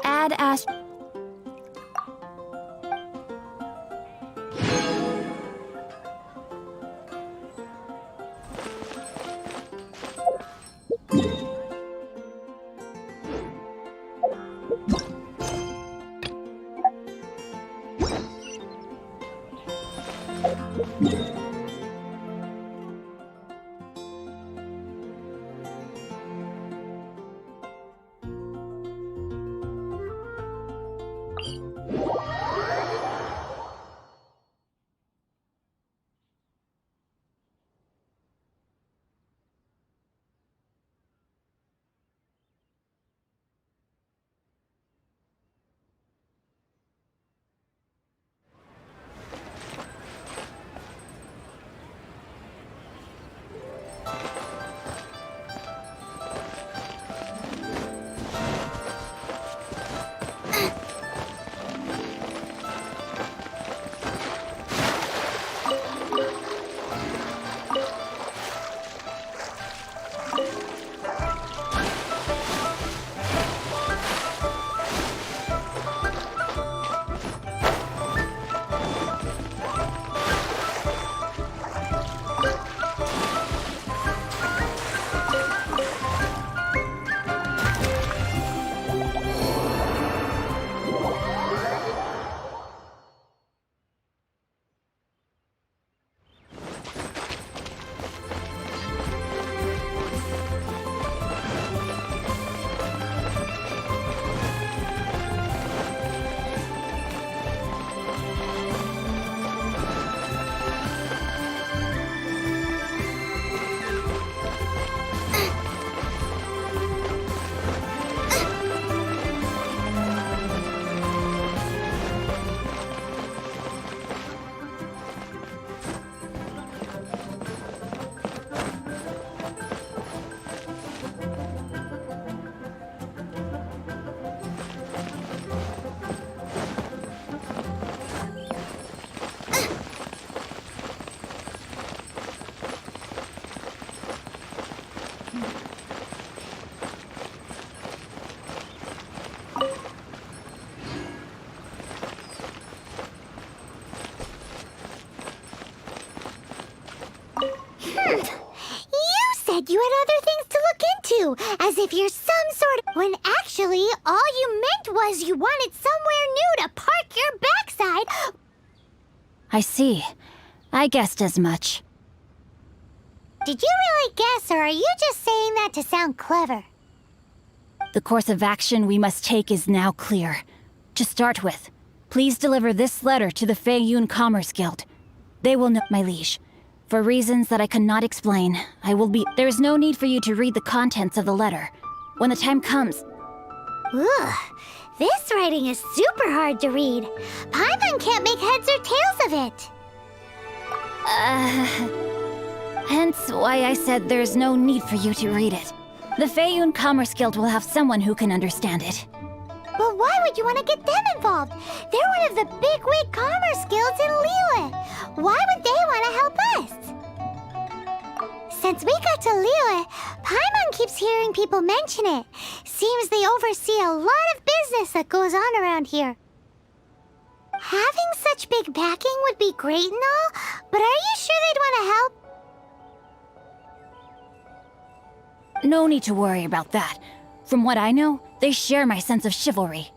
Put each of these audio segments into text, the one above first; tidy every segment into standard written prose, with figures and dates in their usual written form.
add as... You had other things to look into, as if you're some sort of... When actually, all you meant was you wanted somewhere new to park your backside. I see. I guessed as much. Did you really guess, or are you just saying that to sound clever? The course of action we must take is now clear. To start with, please deliver this letter to the Feiyun Commerce Guild. They will know, my liege. For reasons that I cannot explain, I will be... There is no need for you to read the contents of the letter. When the time comes... Ugh, this writing is super hard to read. Paimon can't make heads or tails of it. Hence why I said there's no need for you to read it. The Feiyun Commerce Guild will have someone who can understand it. But why would you want to get them involved? They're one of the bigwig commerce guilds in Liyue. Why would they want to help us? Since we got to Liyue, Paimon keeps hearing people mention it. Seems they oversee a lot of business that goes on around here. Having such big backing would be great and all, but are you sure they'd want to help? No need to worry about that. From what I know, they share my sense of chivalry.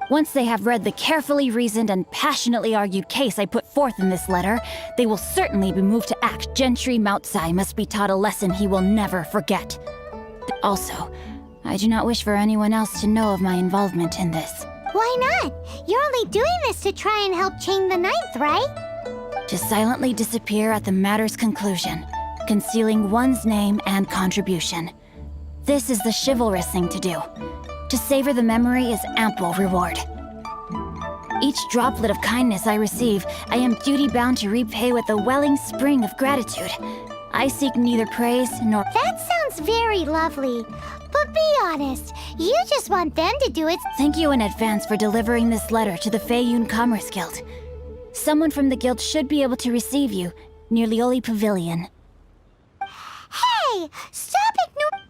Once they have read the carefully reasoned and passionately argued case I put forth in this letter, they will certainly be moved to act. Gentry Moutsai must be taught a lesson he will never forget. Also, I do not wish for anyone else to know of my involvement in this. Why not? You're only doing this to try and help Chang the Ninth, right? To silently disappear at the matter's conclusion, concealing one's name and contribution. This is the chivalrous thing to do. To savor the memory is ample reward. Each droplet of kindness I receive, I am duty-bound to repay with a welling spring of gratitude. I seek neither praise nor... That sounds very lovely. But be honest, you just want them to do it. Thank you in advance for delivering this letter to the Feiyun Commerce Guild. Someone from the guild should be able to receive you near Lioli Pavilion. Hey! Stop ignoring...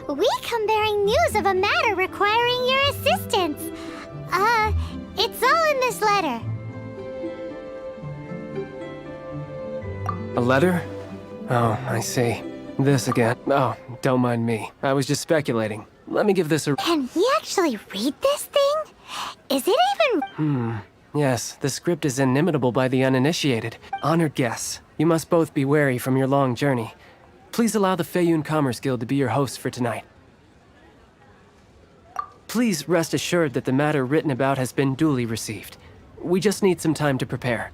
We come bearing news of a matter requiring your assistance. It's all in this letter. A letter? Oh, I see. This again. Oh, don't mind me. I was just speculating. Let me give this a... Can he actually read this thing? Is it even... Yes, the script is inimitable by the uninitiated. Honored guests, you must both be wary from your long journey. Please allow the Feiyun Commerce Guild to be your host for tonight. Please rest assured that the matter written about has been duly received. We just need some time to prepare.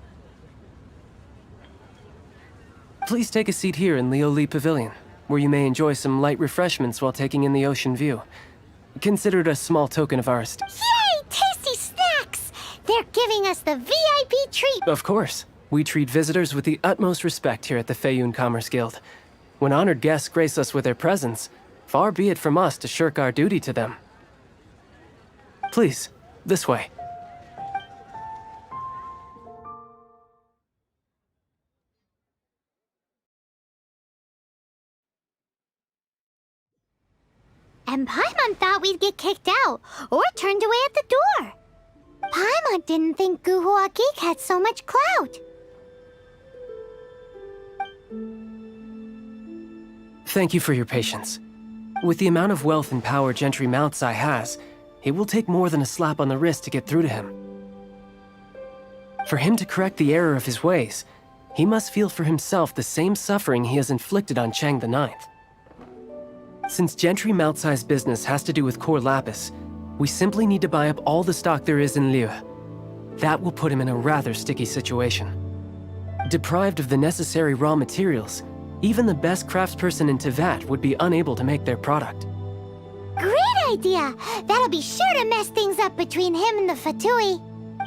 Please take a seat here in Leo Li Pavilion, where you may enjoy some light refreshments while taking in the ocean view. Consider it a small token of ours. Yay! Tasty snacks! They're giving us the VIP treat. Of course. We treat visitors with the utmost respect here at the Feiyun Commerce Guild. When honored guests grace us with their presence, far be it from us to shirk our duty to them. Please, this way. And Paimon thought we'd get kicked out, or turned away at the door. Paimon didn't think Guhua Geek had so much clout. Thank you for your patience. With the amount of wealth and power Gentry Moutsai has, it will take more than a slap on the wrist to get through to him. For him to correct the error of his ways, he must feel for himself the same suffering he has inflicted on Chang the Ninth. Since Gentry Moutsai's business has to do with Cor Lapis, we simply need to buy up all the stock there is in Liu. That will put him in a rather sticky situation. Deprived of the necessary raw materials, even the best craftsperson in Tevat would be unable to make their product. Great idea! That'll be sure to mess things up between him and the Fatui.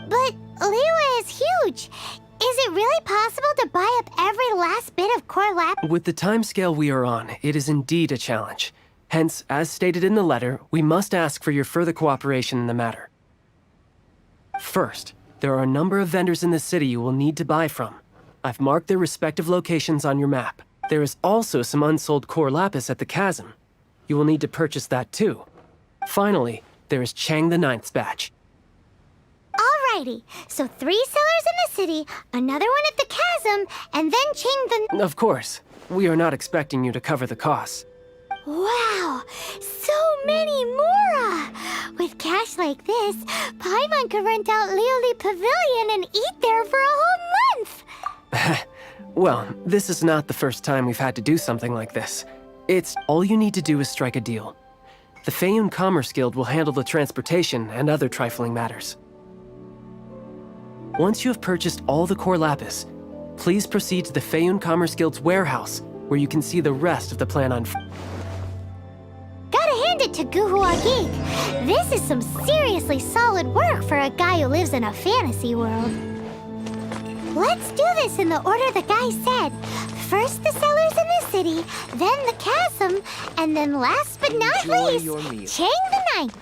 But Liyue is huge. Is it really possible to buy up every last bit of Cor Lapis? With the timescale we are on, it is indeed a challenge. Hence, as stated in the letter, we must ask for your further cooperation in the matter. First, there are a number of vendors in the city you will need to buy from. I've marked their respective locations on your map. There is also some unsold Cor Lapis at the chasm. You will need to purchase that too. Finally, there is Chang the Ninth's batch. Alrighty, so 3 sellers in the city, another one at the chasm, and then Chang the... Of course, we are not expecting you to cover the costs. Wow, so many more! With cash like this, Paimon could rent out Lioli Pavilion and eat there for a whole month! Well, this is not the first time we've had to do something like this. It's all you need to do is strike a deal. The Feiyun Commerce Guild will handle the transportation and other trifling matters. Once you have purchased all the Cor Lapis, please proceed to the Feiyun Commerce Guild's warehouse, where you can see the rest of the plan on. Gotta hand it to Guhua Geek. This is some seriously solid work for a guy who lives in a fantasy world. Let's do this in the order the guy said. First the sellers in the city, then the chasm, and then last but not least, Chang the Ninth.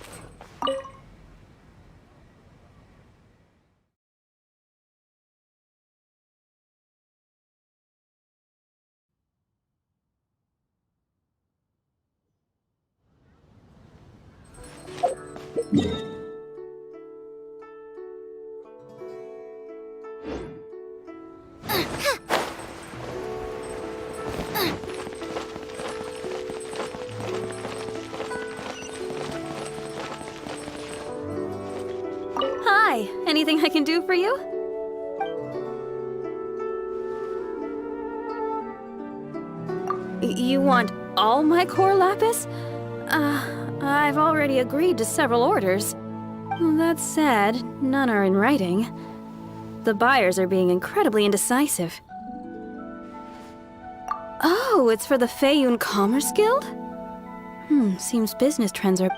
Hi, anything I can do for you? You want all my Cor Lapis? I've already agreed to several orders. That said, none are in writing. The buyers are being incredibly indecisive. Oh, it's for the Feiyun Commerce Guild? Seems business trends are...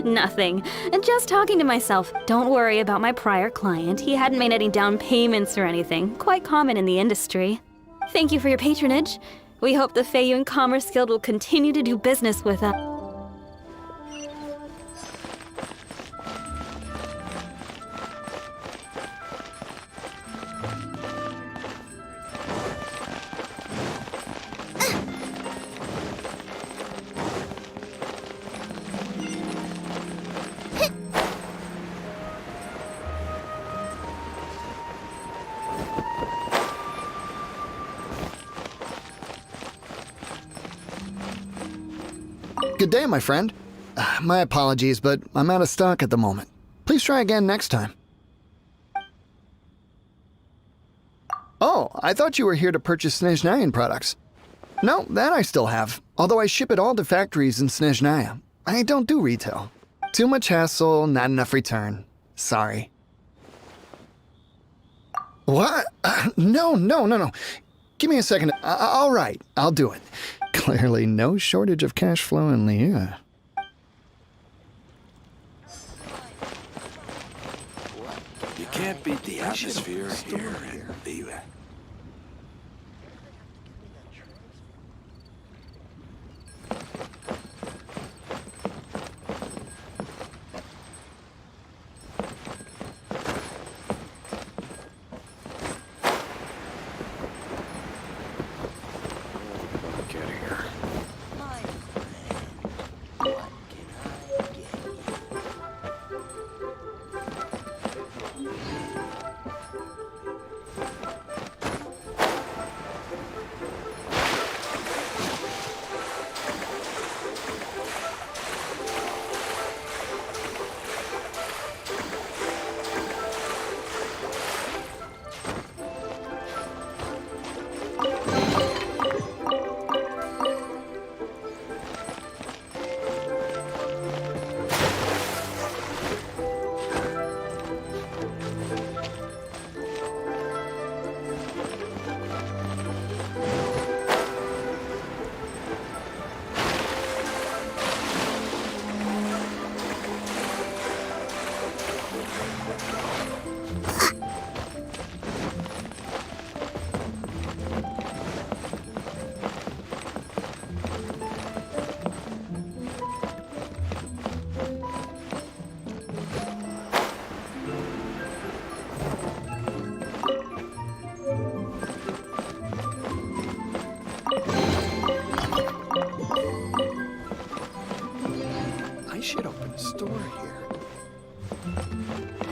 nothing. Just talking to myself. Don't worry about my prior client. He hadn't made any down payments or anything. Quite common in the industry. Thank you for your patronage. We hope the Feiyun Commerce Guild will continue to do business with us. Good day, my friend. My apologies, but I'm out of stock at the moment. Please try again next time. Oh, I thought you were here to purchase Snezhnayan products. No, that I still have, although I ship it all to factories in Snezhnaya. I don't do retail. Too much hassle, not enough return. Sorry. What? No. Give me a second. All right, I'll do it. Clearly no shortage of cash flow in Liyue. You can't beat the atmosphere here in Liyue.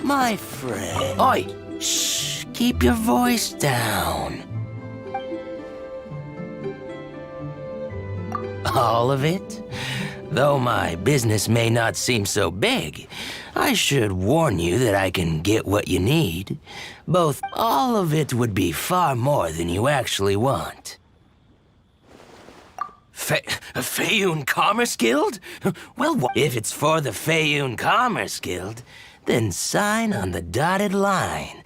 My friend. Oi! Shh! Keep your voice down. All of it? Though my business may not seem so big, I should warn you that I can get what you need. All of it would be far more than you actually want. Feiyun Commerce Guild? Well, if it's for the Feiyun Commerce Guild, then sign on the dotted line.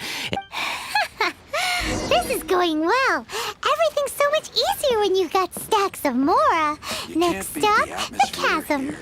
This is going well. Everything's so much easier when you've got stacks of Mora. Next stop, the chasm.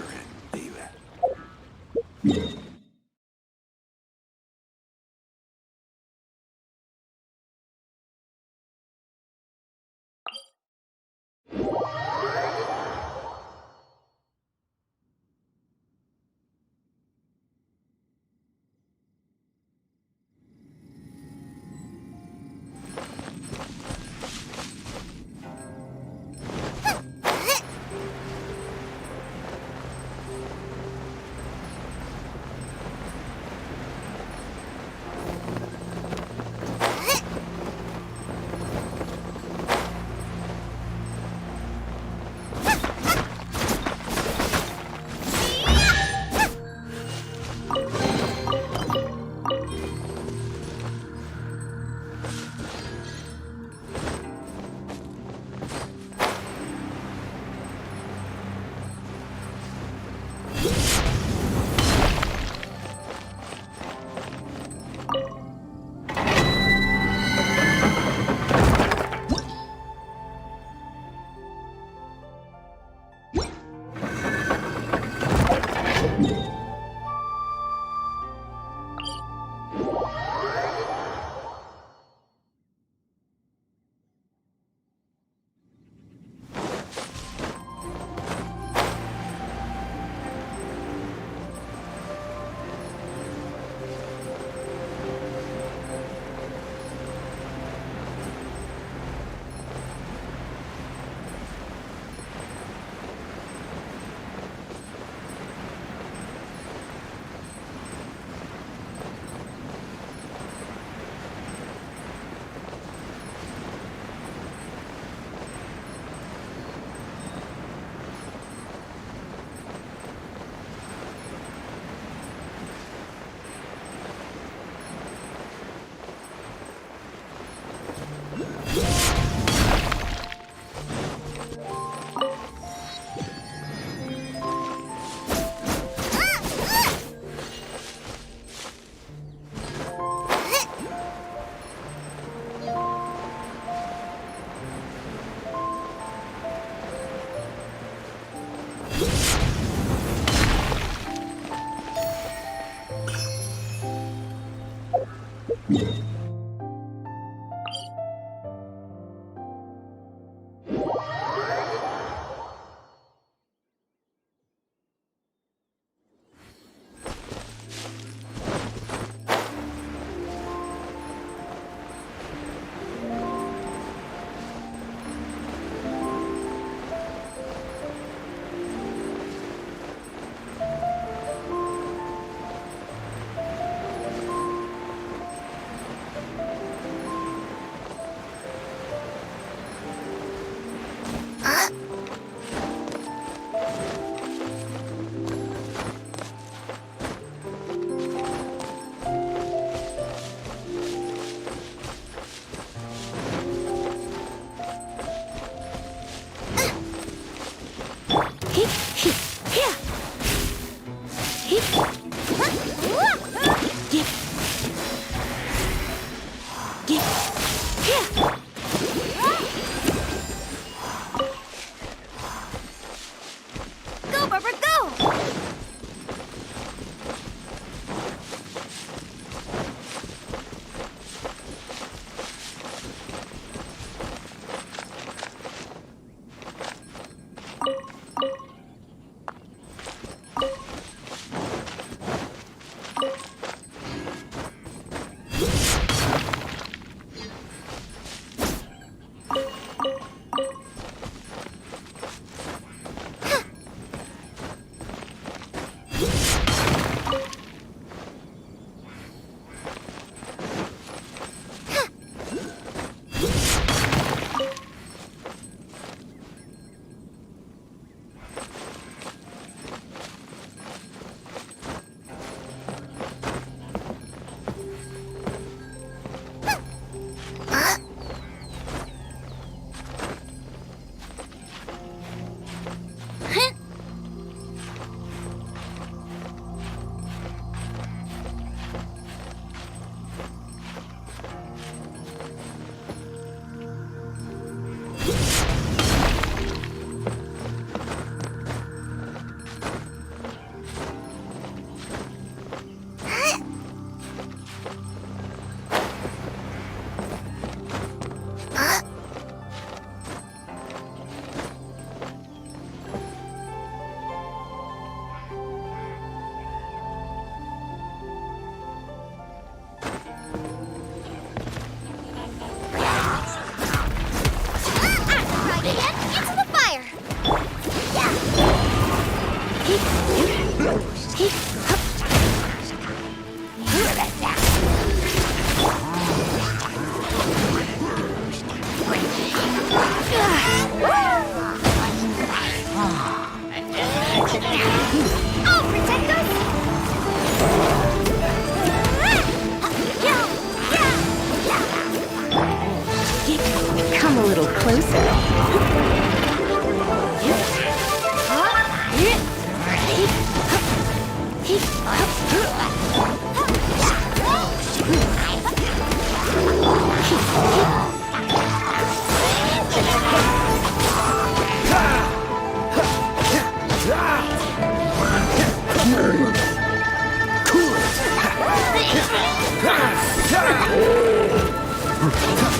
Come a little closer.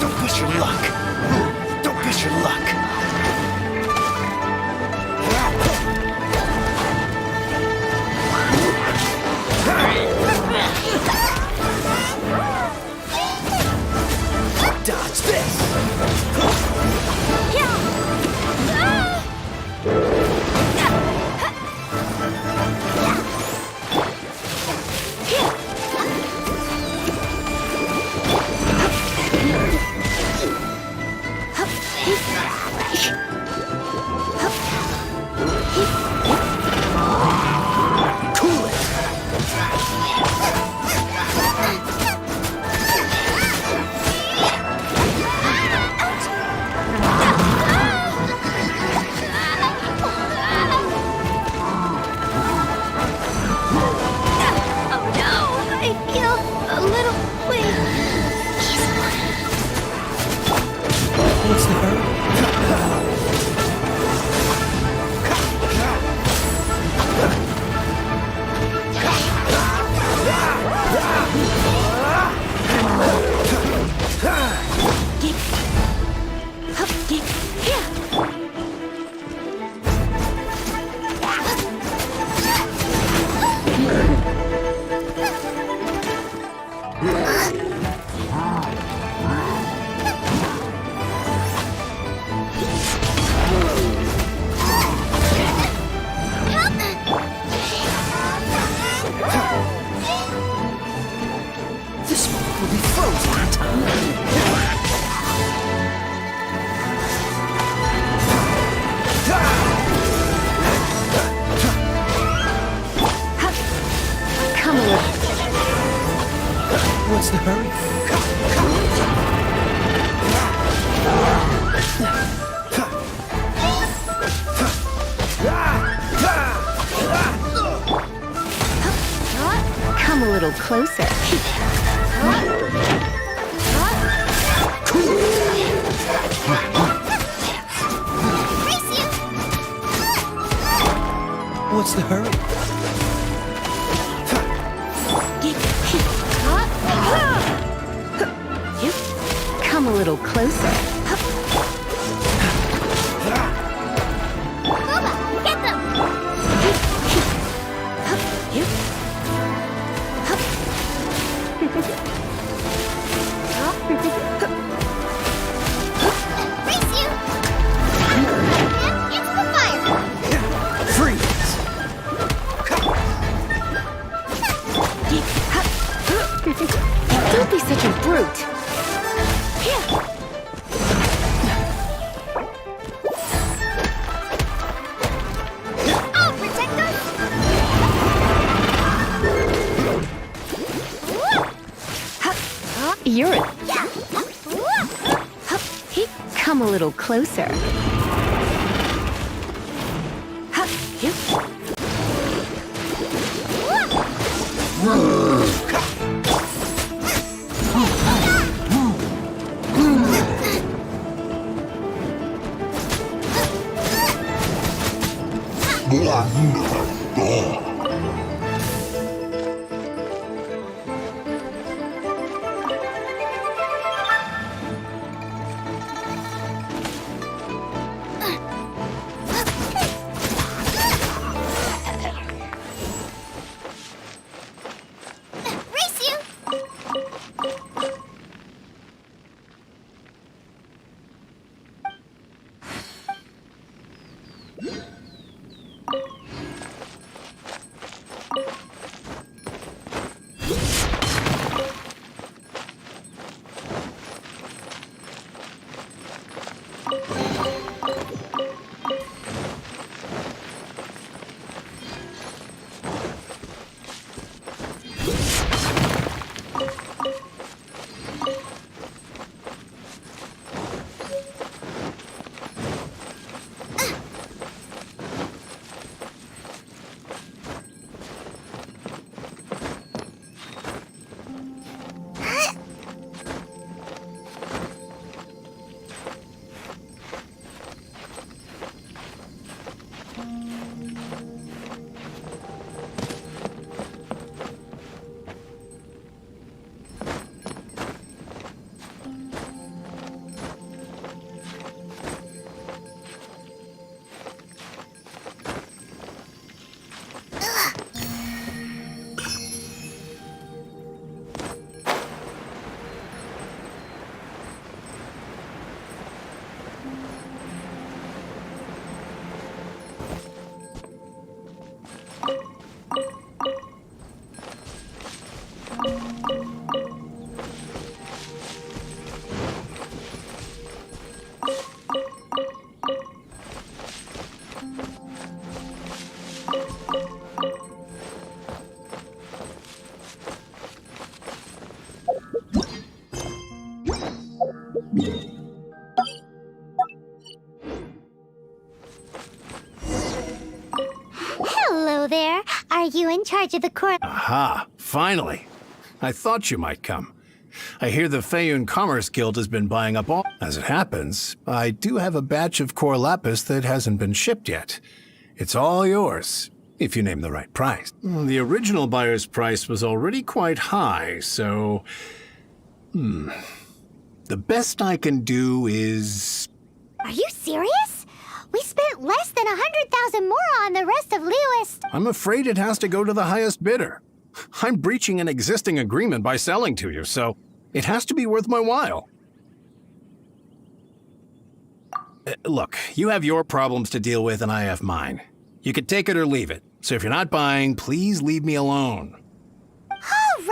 Don't push your luck. Don't push your luck. Dodge this. closer. What's the hurry? Come a little closer. Get them! Race you! It's the fire! Freeze! Don't be such a brute. I'll protect us! You're a... Come a little closer. Race you! Hello there. Are you in charge of the Cor... Aha, finally. I thought you might come. I hear the Feiyun Commerce Guild has been buying up all... As it happens, I do have a batch of Cor Lapis that hasn't been shipped yet. It's all yours, if you name the right price. The original buyer's price was already quite high, so... The best I can do is... Are you serious? We spent less than 100,000 more on the rest of Lewis. I'm afraid it has to go to the highest bidder. I'm breaching an existing agreement by selling to you, so it has to be worth my while. Look, you have your problems to deal with and I have mine. You could take it or leave it. So if you're not buying, please leave me alone. All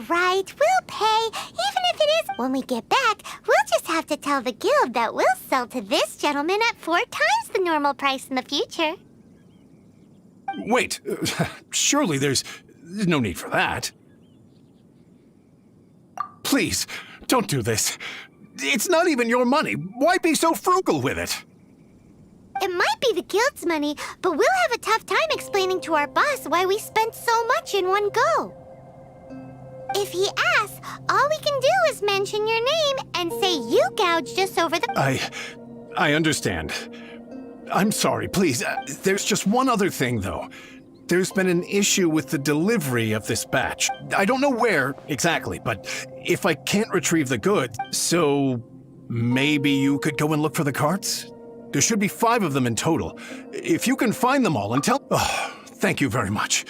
right. We'll pay, even if it is. When we get back, we'll just have to tell the guild that we'll sell to this gentleman at 4 times the normal price in the future. Wait, surely there's no need for that. Please, don't do this. It's not even your money. Why be so frugal with it? It might be the guild's money, but we'll have a tough time explaining to our boss why we spent so much in one go. If he asks, all we can do is mention your name and say you gouged us over the... I understand. I'm sorry, please. There's just one other thing, though. There's been an issue with the delivery of this batch. I don't know where exactly, but if I can't retrieve the goods, so maybe you could go and look for the carts? There should be 5 of them in total. If you can find them all and tell... Oh, thank you very much.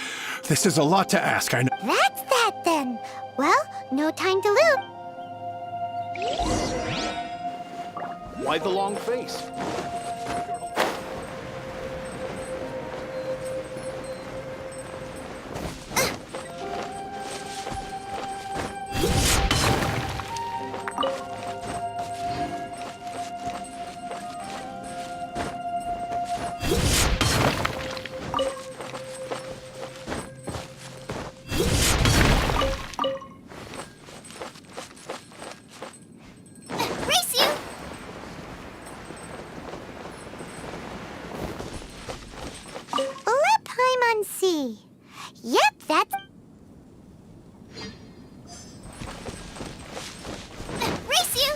This is a lot to ask, I know. That's that, then. Well, no time to lose. Why the long face? Yep, that's... Race you!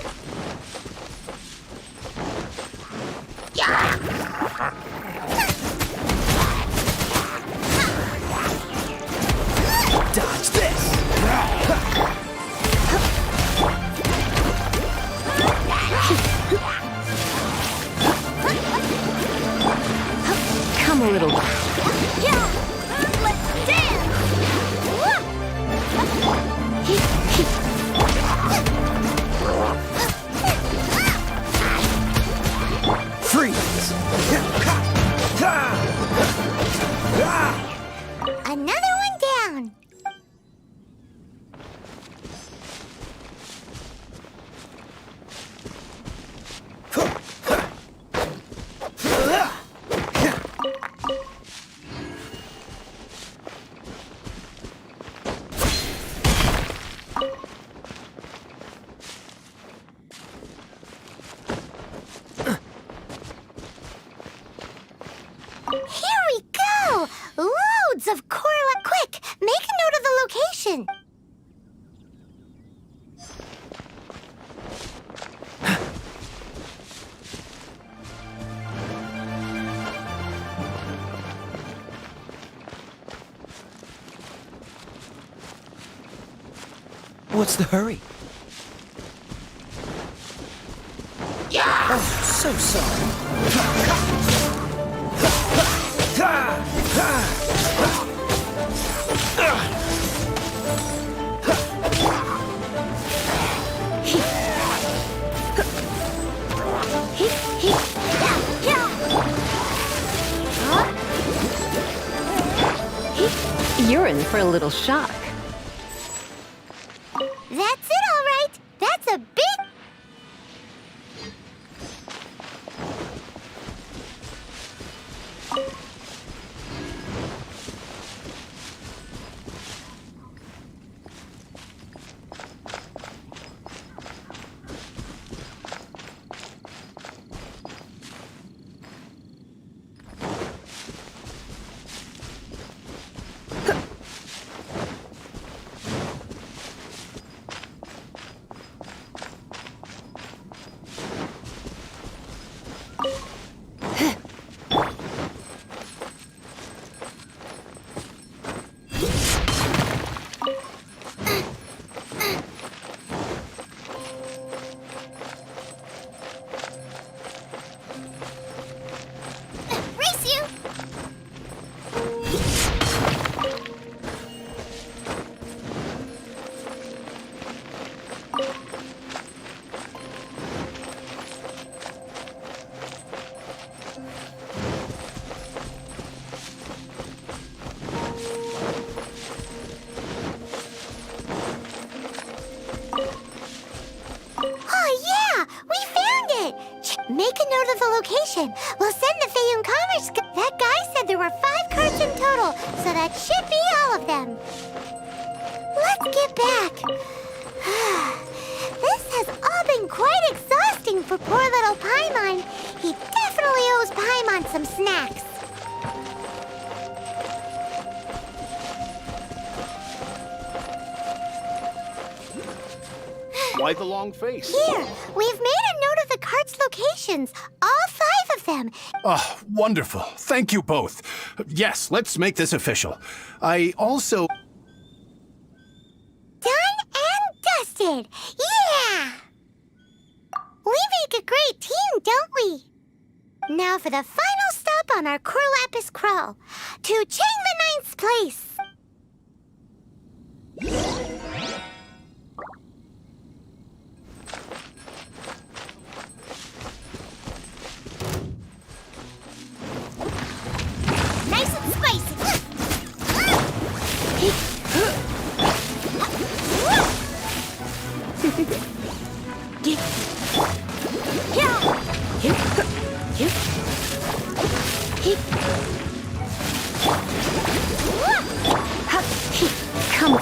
Dodge this! Come a little. Let's dance! Freeze! Another one down. Here we go! Loads of Cor Lapis. Quick, make a note of the location. What's the hurry? Oh, so sorry. You're in for a little shock. That's it, all right. That's a big... Race you! Oh, yeah! We found it! Make a note of the location. We'll send the Feiyun Commerce... That guy said there were 5 carts in total, so that should be all of them. Let's get back. This has all been quite exhausting for poor little Paimon. He definitely owes Paimon some snacks. quite the long face. Here, we've made a note of the cart's locations. All 5 of them. Oh, wonderful. Thank you both. Yes, let's make this official. I also... Done and dusted. Yeah! We make a great team, don't we? Now for the final stop on our Cor Lapis crawl. To Chang the Ninth's place. Nice and spicy. Come on.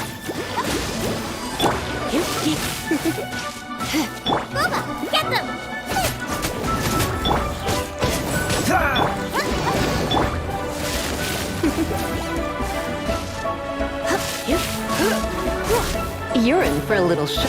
Booba, get them! You're in for a little shock.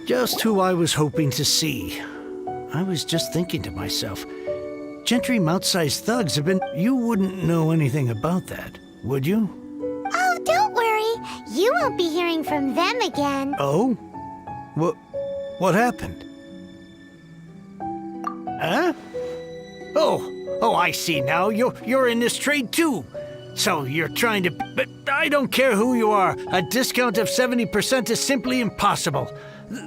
Just who I was hoping to see. I was just thinking to myself, gentry mouth-sized thugs have been... You wouldn't know anything about that, would you? Oh, don't worry. You won't be hearing from them again. Oh? What happened? Huh? Oh, I see now. You're in this trade too. So you're trying to... But I don't care who you are. A discount of 70% is simply impossible.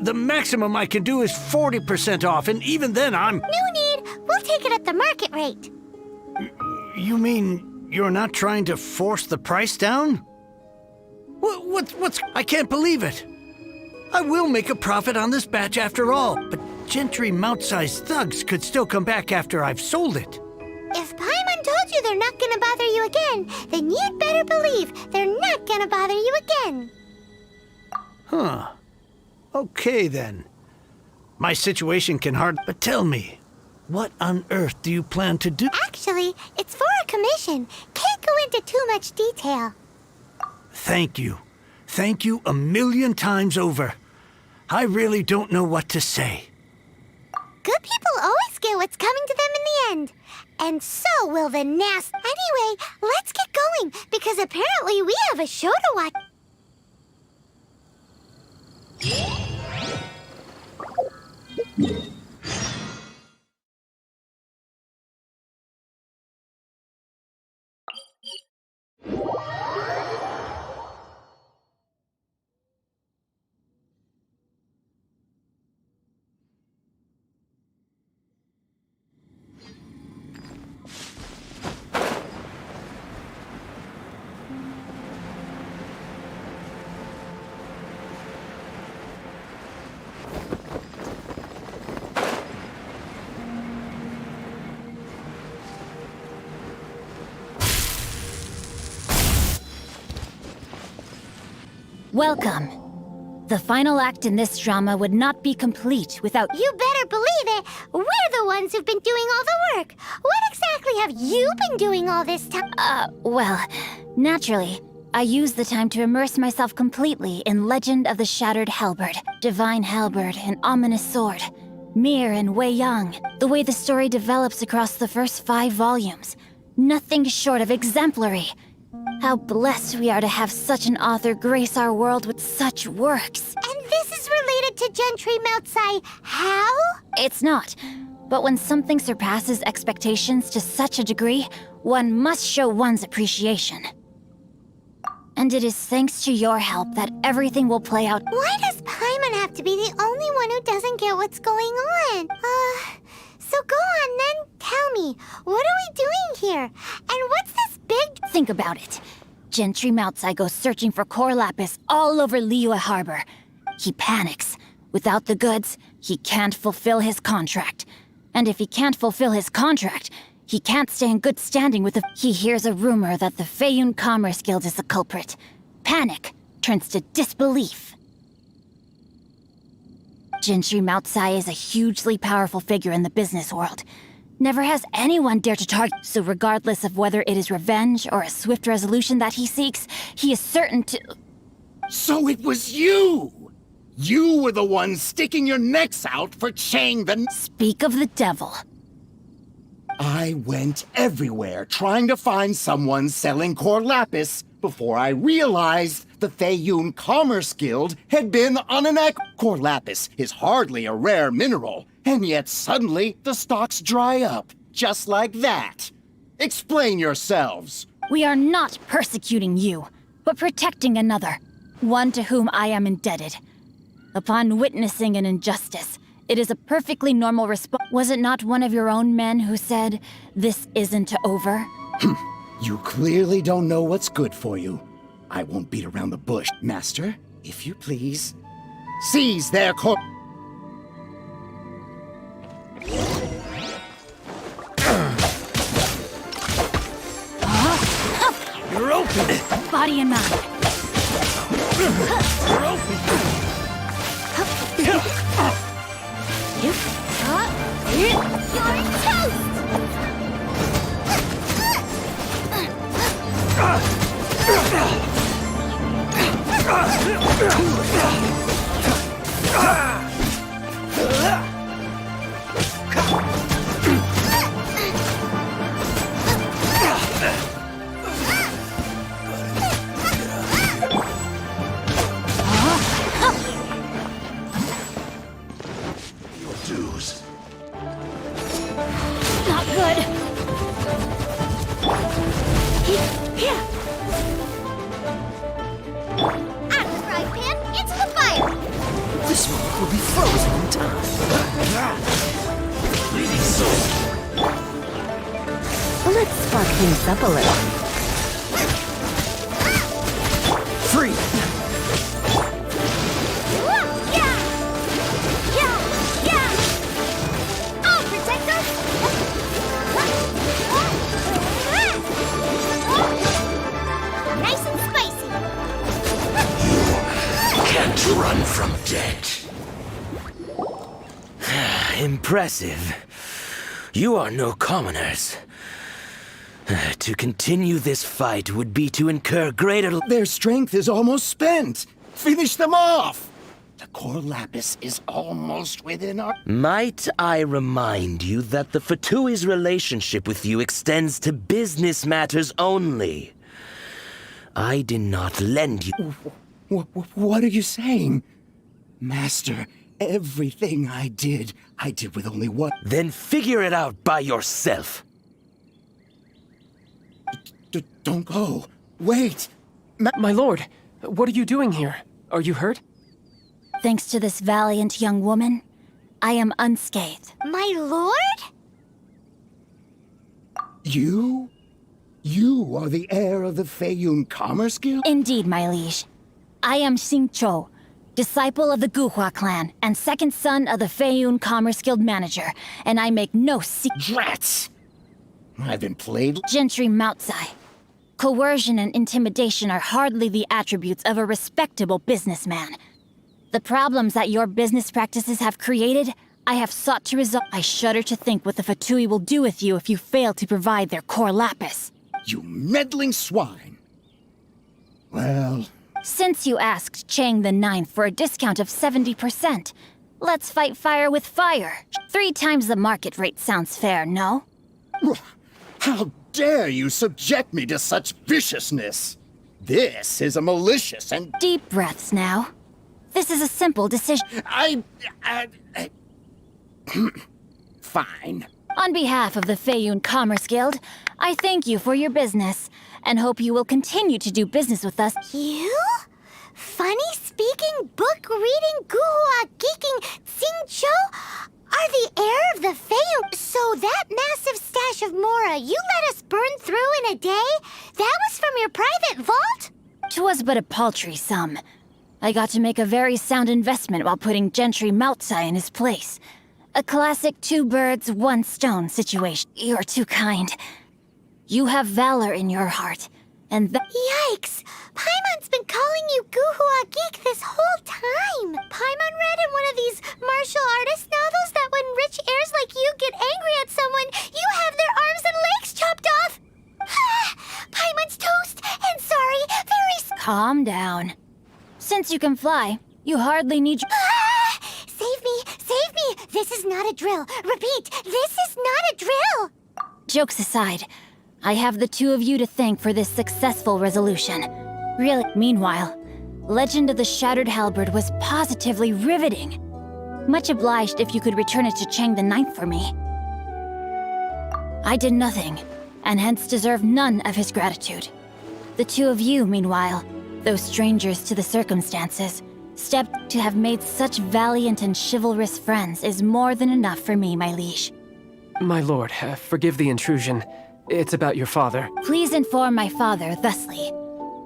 The maximum I can do is 40% off, and even then I'm... No need. We'll take it at the market rate. You mean you're not trying to force the price down? What's... I can't believe it. I will make a profit on this batch after all, but gentry mouth-sized thugs could still come back after I've sold it. If Paimon told you they're not gonna bother you again, then you'd better believe they're not gonna bother you again. Huh. Okay, then. My situation can hardly... But tell me, what on earth do you plan to do? Actually, it's for a commission. Can't go into too much detail. Thank you. Thank you a million times over. I really don't know what to say. Good people always get what's coming to them in the end. And so will the nasty... Anyway, let's get going, because apparently we have a show to watch. Welcome. The final act in this drama would not be complete without— You better believe it! We're the ones who've been doing all the work! What exactly have you been doing all this time? Well, naturally, I used the time to immerse myself completely in Legend of the Shattered Halberd, Divine Halberd, and Ominous Sword, Mir and Wei Yang. The way the story develops across the first 5 volumes, nothing short of exemplary. How blessed we are to have such an author grace our world with such works. And this is related to Gentry Moutsai how? It's not. But when something surpasses expectations to such a degree, one must show one's appreciation. And it is thanks to your help that everything will play out. Why does Paimon have to be the only one who doesn't get what's going on? So go on then, tell me, what are we doing here? And what's this big— Think about it. Gentry Moutsai goes searching for Cor Lapis all over Liyue Harbor. He panics. Without the goods, he can't fulfill his contract. And if he can't fulfill his contract, he can't stay in good standing with the— He hears a rumor that the Feiyun Commerce Guild is the culprit. Panic turns to disbelief. Gentry Moutsai is a hugely powerful figure in the business world. Never has anyone dared to target, so regardless of whether it is revenge or a swift resolution that he seeks, he is certain to— So it was you! You were the one sticking your necks out for Chang the— Speak of the devil. I went everywhere trying to find someone selling Cor Lapis before I realized the Feiyun Commerce Guild had been on an Cor Lapis is hardly a rare mineral, and yet suddenly the stocks dry up, just like that. Explain yourselves. We are not persecuting you, but protecting another, one to whom I am indebted. Upon witnessing an injustice, it is a perfectly normal response. Was it not one of your own men who said, "This isn't over"? You clearly don't know what's good for you. I won't beat around the bush. Master, if you please, seize their Cor— You're open! Body and mind. You're open! You're toast! Your dues. Not good. Out of the frying pan, into the fire! This one will be frozen in time. Bleeding soul. Let's spark things up a little. Free! I'll protect us! Nice and spicy! Can't run from death. Impressive. You are no commoners. To continue this fight would be to incur greater— Their strength is almost spent. Finish them off. The Cor Lapis is almost within our— Might I remind you that the Fatui's relationship with you extends to business matters only? I did not lend you— What are you saying? Master, everything I did with only one— Then figure it out by yourself. Don't go. Wait. My lord, what are you doing here? Are you hurt? Thanks to this valiant young woman, I am unscathed. My lord? You? You are the heir of the Feiyun Commerce Guild? Indeed, my liege. I am Xingqiu, disciple of the Guhua clan and second son of the Feiyun Commerce Guild manager, and I make no Drats! I've been played— Gentry Moutsai. Coercion and intimidation are hardly the attributes of a respectable businessman. The problems that your business practices have created, I have sought to resolve. I shudder to think what the Fatui will do with you if you fail to provide their Cor Lapis. You meddling swine. Well... Since you asked Chang the Ninth for a discount of 70%, let's fight fire with fire. 3 times the market rate sounds fair, no? How dare you subject me to such viciousness? This is a malicious and... Deep breaths now. This is a simple decision. Fine. On behalf of the Feiyun Commerce Guild, I thank you for your business, and hope you will continue to do business with us. You? Funny-speaking, book-reading, guhua geeking Xingqiu are the heir of the Feiyun. So that massive stash of Mora you let us burn through in a day? That was from your private vault? 'Twas but a paltry sum. I got to make a very sound investment while putting Gentry Moutsai in his place. A classic 2 birds, 1 stone situation. You're too kind. You have valor in your heart, and Yikes! Paimon's been calling you Guhua Geek this whole time! Paimon read in one of these martial artist novels that when rich heirs like you get angry at someone, you have their arms and legs chopped off! Paimon's toast, and sorry, very... Calm down. Since you can fly, you hardly need... Save me! Save me! This is not a drill! Repeat, this is not a drill! Jokes aside, I have the 2 of you to thank for this successful resolution. Really. Meanwhile, Legend of the Shattered Halberd was positively riveting. Much obliged if you could return it to Chang the Ninth for me. I did nothing, and hence deserve none of his gratitude. The 2 of you, meanwhile, though strangers to the circumstances, stepped to have made such valiant and chivalrous friends is more than enough for me, my liege. My lord, forgive the intrusion. It's about your father. Please inform my father thusly.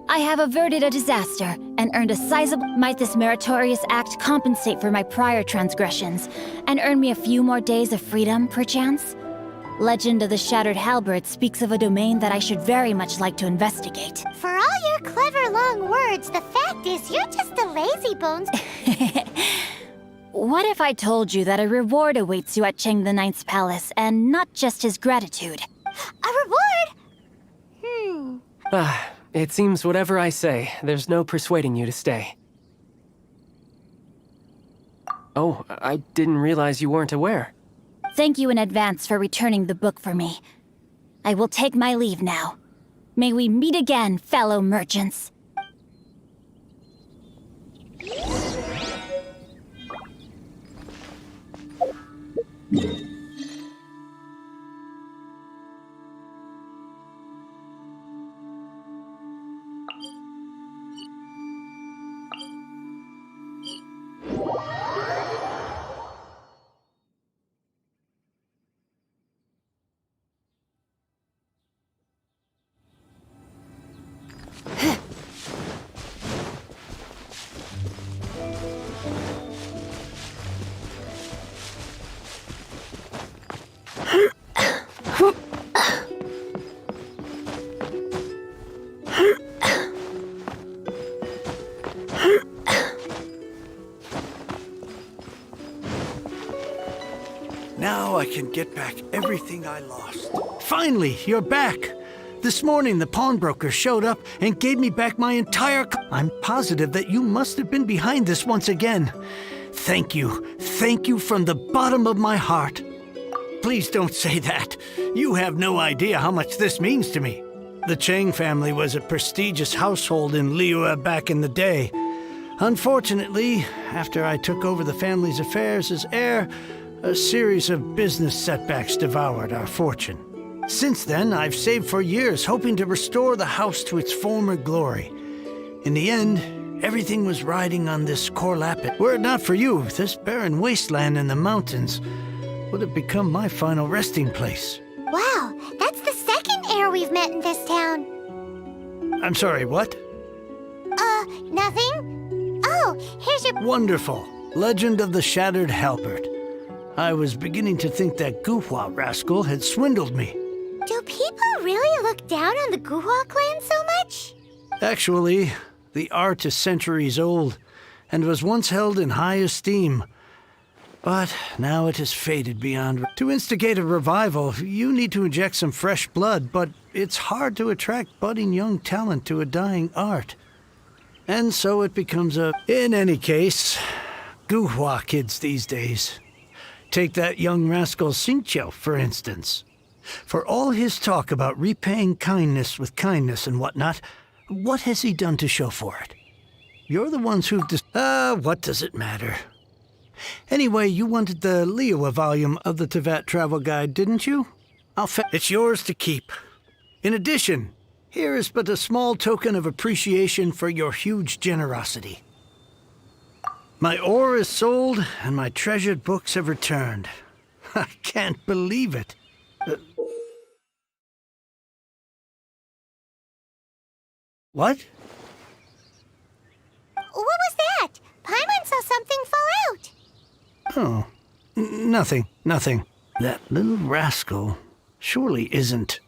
I have averted a disaster and earned a sizable... Might this meritorious act compensate for my prior transgressions and earn me a few more days of freedom, perchance? Legend of the Shattered Halberd speaks of a domain that I should very much like to investigate. For all your clever long words, the fact is you're just a lazybones. What if I told you that a reward awaits you at Chang the Ninth's palace, and not just his gratitude? A reward? It seems whatever I say, there's no persuading you to stay. Oh, I didn't realize you weren't aware. Thank you in advance for returning the book for me. I will take my leave now. May we meet again, fellow merchants. Now I can get back everything I lost. Finally, you're back! This morning, the pawnbroker showed up and gave me back my entire... I'm positive that you must have been behind this once again. Thank you. Thank you from the bottom of my heart. Please don't say that. You have no idea how much this means to me. The Chang family was a prestigious household in Liyue back in the day. Unfortunately, after I took over the family's affairs as heir, a series of business setbacks devoured our fortune. Since then, I've saved for years, hoping to restore the house to its former glory. In the end, everything was riding on this Cor Lapis. Were it not for you, this barren wasteland in the mountains would have become my final resting place. Wow, that's the second heir we've met in this town. I'm sorry, what? Nothing? Oh, here's your... Wonderful. Legend of the Shattered Halberd. I was beginning to think that Guhua rascal had swindled me. Do people really look down on the Guhua clan so much? Actually, the art is centuries old, and was once held in high esteem. But now it has faded beyond. To instigate a revival, you need to inject some fresh blood, but it's hard to attract budding young talent to a dying art. And so it becomes a... In any case, Guhua kids these days. Take that young rascal Xingqiu, for instance. For all his talk about repaying kindness with kindness and whatnot, what has he done to show for it? You're the ones who've what does it matter? Anyway, you wanted the Liyue volume of the Teyvat travel guide, didn't you? It's yours to keep. In addition, here is but a small token of appreciation for your huge generosity. My ore is sold, and my treasured books have returned. I can't believe it. What? What was that? Paimon saw something fall out. Oh, nothing. That little rascal surely isn't.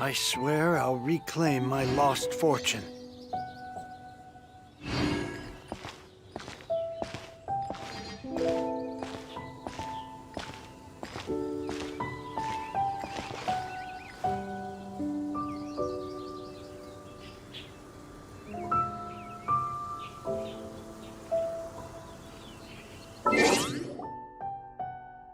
I swear I'll reclaim my lost fortune.